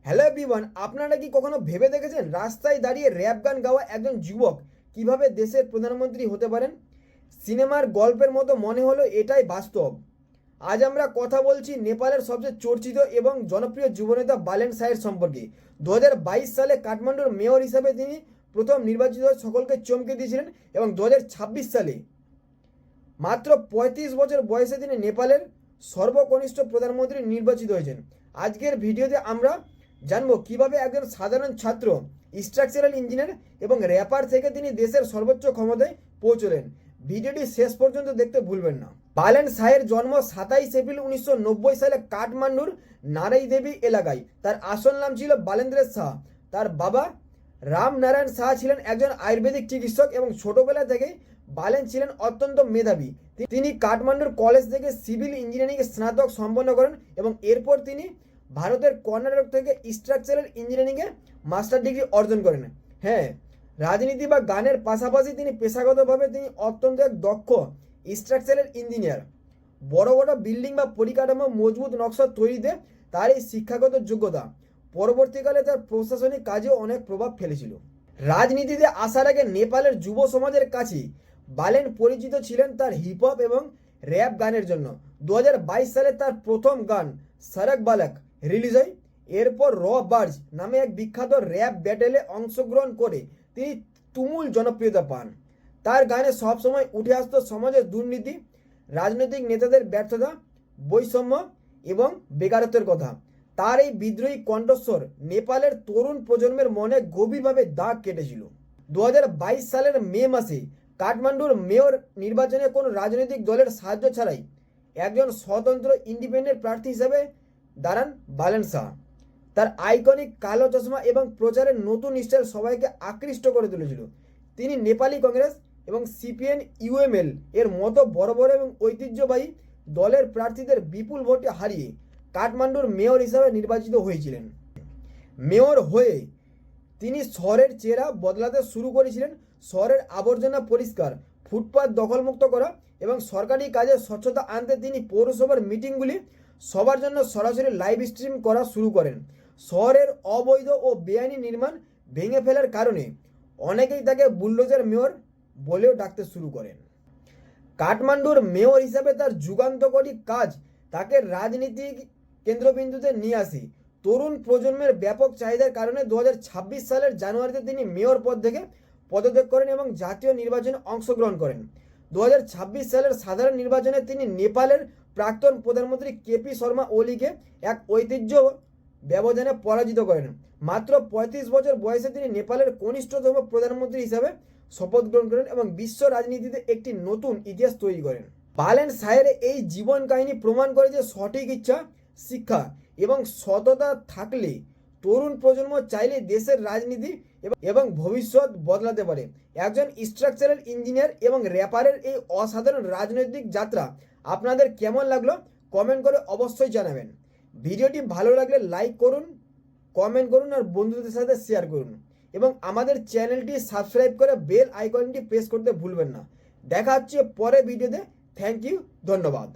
Hello everyone, আপনারা কি কখনো ভেবে দেখেছেন রাস্তায় দাঁড়িয়ে র্যাপ গান গাওয়া একজন যুবক কিভাবে দেশের প্রধানমন্ত্রী হতে পারেন? সিনেমার গল্পের মতো মনে হলো এটাই বাস্তব। আজ আমরা কথা বলছি নেপালের সবচেয়ে চর্চিত এবং জনপ্রিয় যুবনেতা বালেন শাহের সম্পর্কে। 2022 সালে কাঠমান্ডুর মেয়র হিসাবে তিনি প্রথম নির্বাচিত হয়ে সকলকে চমকে দিয়েছিলেন এবং 2026 সালে মাত্র 35 বছর বয়সে তিনি নেপালের সর্বকনিষ্ঠ প্রধানমন্ত্রী নির্বাচিত হয়েছেন। আজকের ভিডিওতে আমরা জানবো কিভাবে একজন সাধারণ ছাত্র, স্ট্রাকচারাল ইঞ্জিনিয়ার এবং র্যাপার থেকে তিনি দেশের সর্বোচ্চ ক্ষমতায় পৌঁছলেন। ভিডিওটি শেষ পর্যন্ত দেখতে ভুলবেন না। বালেন শাহের জন্ম 27 এপ্রিল 1990 সালে কাঠমান্ডুর নারাই দেবী এলাকায়। তার আসল নাম ছিল বালেন্দ্র শাহ। তার বাবা রামনারায়ণ শাহ ছিলেন একজন আয়ুর্বেদিক চিকিৎসক এবং ছোটবেলা থেকেই বালেন ছিলেন অত্যন্ত মেধাবী। তিনি কাঠমান্ডুর কলেজ থেকে সিভিল ইঞ্জিনিয়ারিং স্নাতক সম্পন্ন করেন এবং এরপর তিনি ভারতের কর্ণাটক থেকে স্ট্রাকচারাল ইঞ্জিনিয়ারিংয়ে মাস্টার ডিগ্রি অর্জন করেন। হ্যাঁ, রাজনীতি বা গানের পাশাপাশি তিনি পেশাগতভাবে তিনি অত্যন্ত এক দক্ষ স্ট্রাকচারাল ইঞ্জিনিয়ার। বড় বড় বিল্ডিং বা পরিকাঠামো মজবুত নকশা তৈরিতে তার এই শিক্ষাগত যোগ্যতা পরবর্তীকালে তার প্রশাসনিক কাজেও অনেক প্রভাব ফেলেছিল। রাজনীতিতে আসার আগে নেপালের যুব সমাজের কাছে বালেন পরিচিত ছিলেন তার হিপহপ এবং র্যাপ গানের জন্য। 2022 সালে তার প্রথম গান সড়ক বালক রিলিজ হয়। এরপর র বার্জ নামে এক বিখ্যাত র্যাপ ব্যাটেলে অংশগ্রহণ করে তিনি তুমুল জনপ্রিয়তা পান। তার গানে সবসময় উঠে আসতো সমাজের দুর্নীতি, রাজনৈতিক নেতাদের ব্যর্থতা, বৈষম্য এবং বেকারত্বের কথা। তার এই বিদ্রোহী কণ্ঠস্বর নেপালের তরুণ প্রজন্মের মনে গভীরভাবে দাগ কেটেছিল। 2022 সালের মে মাসে কাঠমান্ডুর মেয়র নির্বাচনে কোনো রাজনৈতিক দলের সাহায্য ছাড়াই একজন স্বতন্ত্র ইন্ডিপেন্ডেন্ট প্রার্থী হিসেবে দাঁড়ান বালেন শাহ। তার আইকনিক কালো চশমা এবং প্রচারের নতুন স্টাইল সবাইকে আকৃষ্ট করে তুলেছিল। তিনি নেপালি কংগ্রেস এবং সিপিএন ইউএমএল এর মতো বড় বড় এবং ঐতিহ্যবাহী দলের প্রার্থীদের বিপুল ভোটে হারিয়ে কাঠমান্ডুর মেয়র হিসাবে নির্বাচিত হয়েছিলেন। মেয়র হয়ে তিনি শহরের চেহারা বদলাতে শুরু করেছিলেন। শহরের আবর্জনা পরিষ্কার, ফুটপাত দখলমুক্ত করা এবং সরকারি কাজে স্বচ্ছতা আনতে তিনি পৌরসভার মিটিংগুলি সবার জন্য সরাসরি লাইভ স্ট্রিম করা শুরু করেন। শহরের অবৈধ ও বেআইনি নির্মাণ ভেঙে ফেলার কারণে অনেকেই তাকে বুলডোজার মেয়র বলেও ডাকতে শুরু করেন। কাঠমান্ডুর মেয়র হিসাবে তার যুগান্তকারী কাজ তাকে রাজনীতিক কেন্দ্রবিন্দুতে নিয়ে আসে। তরুণ প্রজন্মের ব্যাপক চাহিদার কারণে 2026 সালের জানুয়ারিতে তিনি মেয়র পদ থেকে পদত্যাগ করেন এবং জাতীয় নির্বাচনে অংশগ্রহণ করেন। 2026 সালের সাধারণ নির্বাচনে তিনি নেপালের প্রাক্তন প্রধানমন্ত্রী কেপি শর্মা ওলিকে এক ঐতিহ্য ব্যবধানে পরাজিত করেন। মাত্র 35 বছর বয়সে তিনি নেপালের কনিষ্ঠতম প্রধানমন্ত্রী হিসাবে শপথ গ্রহণ করেন এবং বিশ্ব রাজনীতিতে একটি নতুন ইতিহাস তৈরি করেন। বালেন শাহের এই জীবন কাহিনী প্রমাণ করে যে সঠিক ইচ্ছা, শিক্ষা এবং সততা থাকলে তরুণ প্রজন্ম চাইলে দেশের রাজনীতি এবং ভবিষ্যৎ বদলাতে পারে। একজন স্ট্রাকচারাল ইঞ্জিনিয়ার এবং র্যাপারের এই অসাধারণ রাজনৈতিক যাত্রা আপনাদের কেমন লাগলো কমেন্ট করে অবশ্যই জানাবেন। ভিডিওটি ভালো লাগলে লাইক করুন, কমেন্ট করুন আর বন্ধুদের সাথে শেয়ার করুন এবং আমাদের চ্যানেলটি সাবস্ক্রাইব করে বেল আইকনটি প্রেস করতে ভুলবেন না। দেখা হচ্ছে পরের ভিডিওতে। থ্যাংক ইউ, ধন্যবাদ।